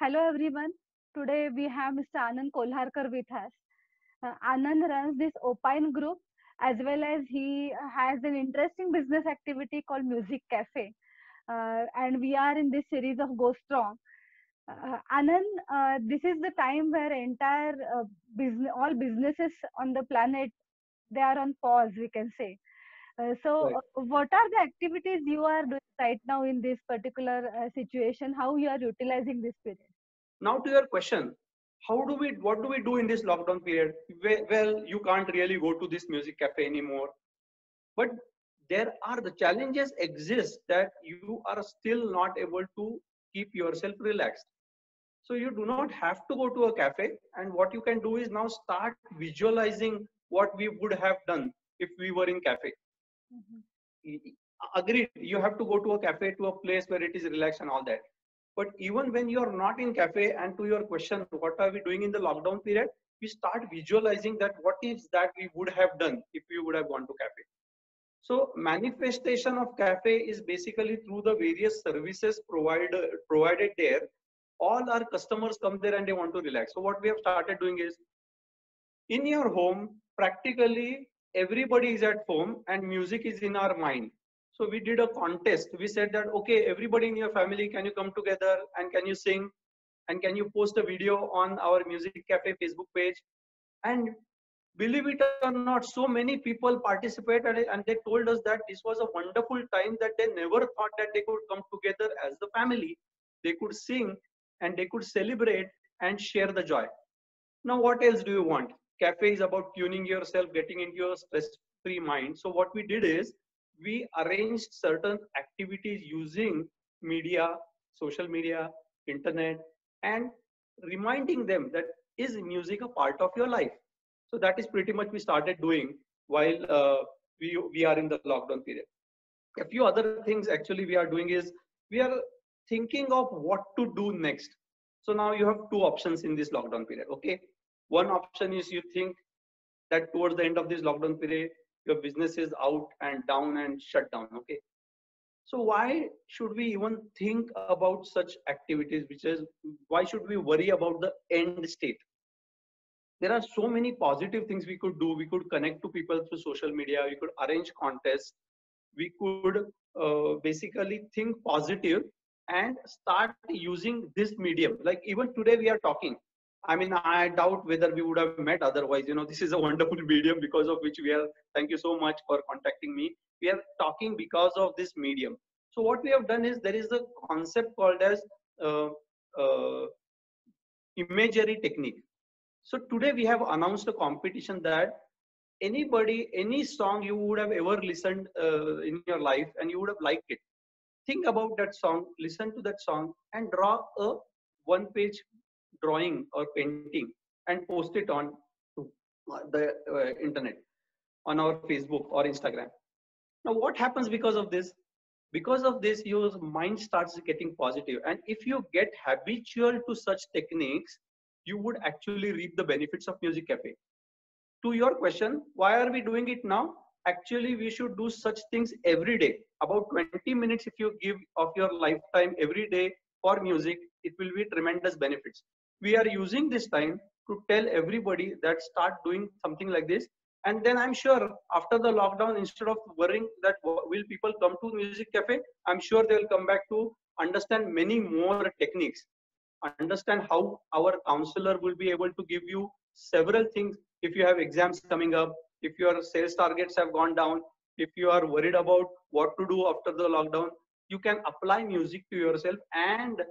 Hello everyone. Today we have Mr. Anand Kolharkar with us. Anand runs this Opine group as well as he has an interesting business activity called Music Cafe. And we are in this series of Go Strong. Anand, this is the time where entire business, all businesses on the planet, they are on pause, we can say. Right. What are the activities you are doing right now in this particular situation? How you are utilizing this period? Now to your question, what do we do in this lockdown period? Well, you can't really go to this music cafe anymore. But there are the challenges exist that you are still not able to keep yourself relaxed. So you do not have to go to a cafe. And what you can do is now start visualizing what we would have done if we were in cafe. Mhm. Agreed, you have to go to a cafe, to a place where it is relaxed and all that. But even when you are not in cafe, and to your question, what are we doing in the lockdown period, we start visualizing that what is that we would have done if we would have gone to cafe. So manifestation of cafe is basically through the various services provided there. All our customers come there and they want to relax. So what we have started doing is, in your home, practically everybody is at home and music is in our mind. So we did a contest. We said that, okay, everybody in your family, can you come together and can you sing and can you post a video on our Music Cafe Facebook page? And believe it or not, so many people participated and they told us that this was a wonderful time, that they never thought that they could come together as the family, they could sing and they could celebrate and share the joy. Now, what else do you want? Cafe is about tuning yourself, getting into your stress-free mind. So what we did is we arranged certain activities using media, social media, internet, and reminding them that is music a part of your life. So that is pretty much we started doing while we are in the lockdown period. A few other things actually we are doing is we are thinking of what to do next. So now you have two options in this lockdown period. Okay, one option is you think that towards the end of this lockdown period your business is out and down and shut down. Okay, so why should we even think about such activities, which is why should we worry about the end state? There are so many positive things we could do. We could connect to people through social media, we could arrange contests, we could basically think positive and start using this medium. Like even today we are talking. I mean, I doubt whether we would have met otherwise. This is a wonderful medium because of which we are. Thank you so much for contacting me. We are talking because of this medium. So what we have done is there is a concept called as uh, uh, imagery technique. So today we have announced a competition that anybody, any song you would have ever listened in your life and you would have liked it. Think about that song, listen to that song, and draw a one-page drawing or painting and post it on to the internet, on our Facebook or Instagram. Now, what happens because of this? Because of this, your mind starts getting positive, and if you get habitual to such techniques, you would actually reap the benefits of Music Cafe. To your question, why are we doing it now? Actually, we should do such things every day. About 20 minutes, if you give of your lifetime every day for music, it will be tremendous benefits. We are using this time to tell everybody that start doing something like this. And then I'm sure after the lockdown, instead of worrying that will people come to Music Cafe, I'm sure they'll come back to understand many more techniques, understand how our counselor will be able to give you several things. If you have exams coming up, if your sales targets have gone down, if you are worried about what to do after the lockdown, you can apply music to yourself and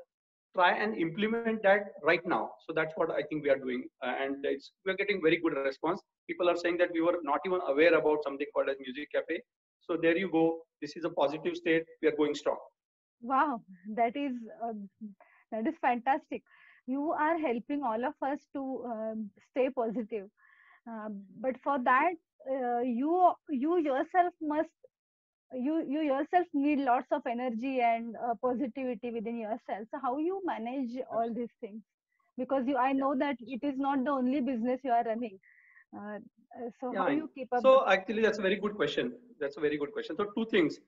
try and implement that right now. So that's what I think we are doing, and we're getting very good response. People are saying that we were not even aware about something called as Music Cafe. So there you go, this is a positive state, we are going strong. Wow, that is that is fantastic. You are helping all of us to stay positive. But for that, you yourself must you yourself need lots of energy and positivity within yourself. So how you manage all these things? Because I Yeah. know that it is not the only business you are running. Uh, so Yeah, how you keep up the? so actually that's a very good question. That's a very good question. So two things,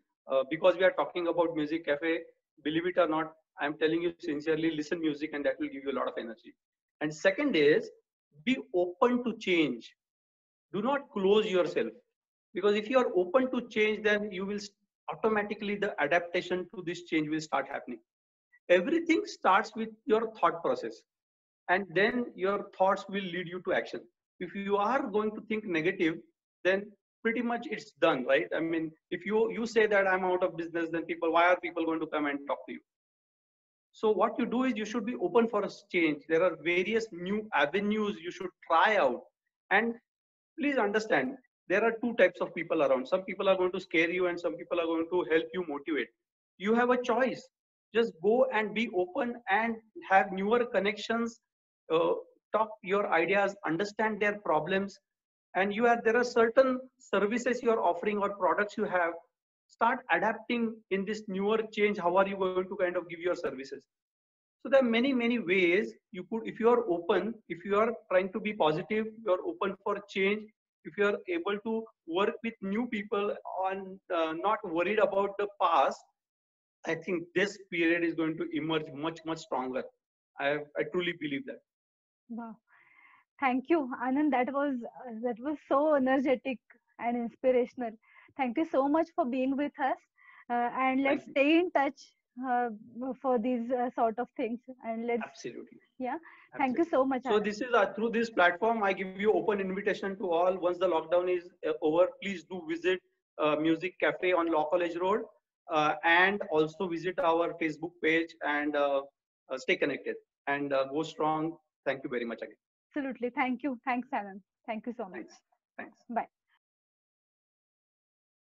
because we are talking about Music Cafe, believe it or not, I'm telling you sincerely, listen music and that will give you a lot of energy. And second is be open to change. Do not close yourself, because if you are open to change, then you will automatically the adaptation to this change will start happening. Everything starts with your thought process, and then your thoughts will lead you to action. If you are going to think negative, then pretty much it's done, right? I mean, if you say that I'm out of business, then people, why are people going to come and talk to you? So what you do is you should be open for a change. There are various new avenues you should try out. And please understand, there are two types of people around. Some people are going to scare you and some people are going to help you motivate. You have a choice. Just go and be open and have newer connections, uh, talk your ideas, understand their problems. And there are certain services you are offering or products you have. Start adapting in this newer change. How are you going to kind of give your services? So there are many ways you could, if you are open, if you are trying to be positive, you are open for change, if you are able to work with new people on not worried about the past, I think this period is going to emerge much stronger. I truly believe that. Wow. Thank you, Anand. That was so energetic and inspirational. Thank you so much for being with us. And let's Thank you. stay in touch uh, for these sort of things. And let's, Absolutely. yeah. Thank you Absolutely. so much, So Anand. this is through this platform, I give you open invitation to all. Once the lockdown is over, please do visit Music Cafe on Law College Road, and also visit our Facebook page and stay connected and go strong. Thank you very much again. Absolutely. Thank you. Thanks, Anand. Thank you so much. Thanks. Thanks. Bye.